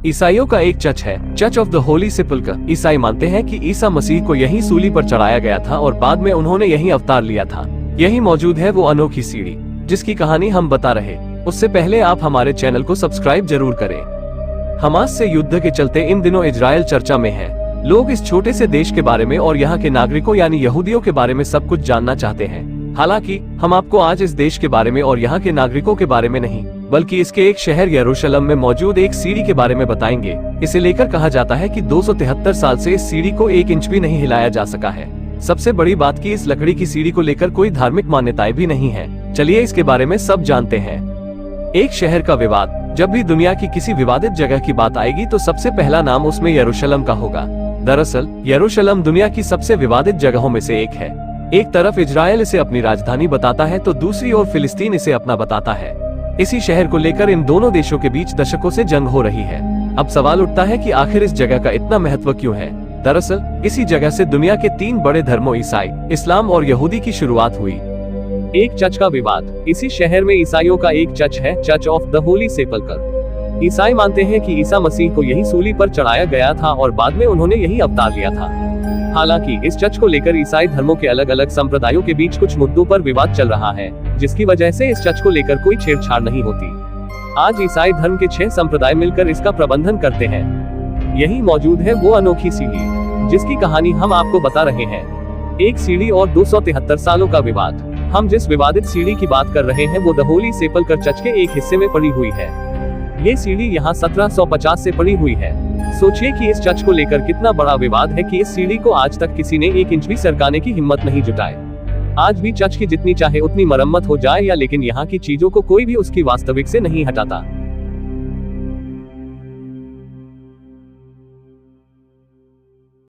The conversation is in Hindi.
ईसाइयों का एक चर्च है, चर्च ऑफ द होली सेपल्कर। ईसाई मानते हैं कि ईसा मसीह को यहीं सूली पर चढ़ाया गया था और बाद में उन्होंने यहीं अवतार लिया था। यही मौजूद है वो अनोखी सीढ़ी जिसकी कहानी हम बता रहे। उससे पहले आप हमारे चैनल को सब्सक्राइब जरूर करें। हमास से युद्ध के चलते इन दिनों इजराइल चर्चा में है। लोग इस छोटे से देश के बारे में और यहाँ के नागरिकों यानी यहूदियों के बारे में सब कुछ जानना चाहते हैं। हालांकि हम आपको आज इस देश के बारे में और यहाँ के नागरिकों के बारे में नहीं, बल्कि इसके एक शहर यरूशलेम में मौजूद एक सीढ़ी के बारे में बताएंगे। इसे लेकर कहा जाता है कि 273 साल से इस सीढ़ी को 1 इंच भी नहीं हिलाया जा सका है। सबसे बड़ी बात कि इस लकड़ी की सीढ़ी को लेकर कोई धार्मिक मान्यताएं भी नहीं है। चलिए इसके बारे में सब जानते हैं। एक शहर का विवाद। जब भी दुनिया की किसी विवादित जगह की बात आएगी तो सबसे पहला नाम उसमें यरूशलेम का होगा। दरअसल यरूशलेम दुनिया की सबसे विवादित जगहों में से एक है। एक तरफ इजराइल इसे अपनी राजधानी बताता है तो दूसरी ओर फिलिस्तीन इसे अपना बताता है। इसी शहर को लेकर इन दोनों देशों के बीच दशकों से जंग हो रही है। अब सवाल उठता है कि आखिर इस जगह का इतना महत्व क्यों है। दरअसल इसी जगह से दुनिया के 3 बड़े धर्मों ईसाई, इस्लाम और यहूदी की शुरुआत हुई। एक चर्च का विवाद। इसी शहर में ईसाइयों का एक चर्च है, चर्च ऑफ द होली सेपल्कर। ईसाई मानते हैं कि ईसा मसीह को यही सूली पर चढ़ाया गया था और बाद में उन्होंने यही अवतार लिया था। हालांकि इस चर्च को लेकर ईसाई धर्मों के अलग अलग संप्रदायों के बीच कुछ मुद्दों पर विवाद चल रहा है, जिसकी वजह से इस चर्च को लेकर कोई छेड़छाड़ नहीं होती। आज ईसाई धर्म के 6 संप्रदाय मिलकर इसका प्रबंधन करते हैं। यही मौजूद है वो अनोखी सीढ़ी जिसकी कहानी हम आपको बता रहे हैं। एक सीढ़ी और 273 सालों का विवाद। हम जिस विवादित सीढ़ी की बात कर रहे हैं वो द होली सेपल्कर चर्च के एक हिस्से में पड़ी हुई है। ये सीढ़ी यहाँ 1750 से पड़ी हुई है। सोचिए कि इस चर्च को लेकर कितना बड़ा विवाद है कि इस सीढ़ी को आज तक किसी ने 1 इंच भी सरकाने की हिम्मत नहीं जुटाई। आज भी चर्च की जितनी चाहे उतनी मरम्मत हो जाए या, लेकिन यहाँ की चीजों को कोई भी उसकी वास्तविक से नहीं हटाता।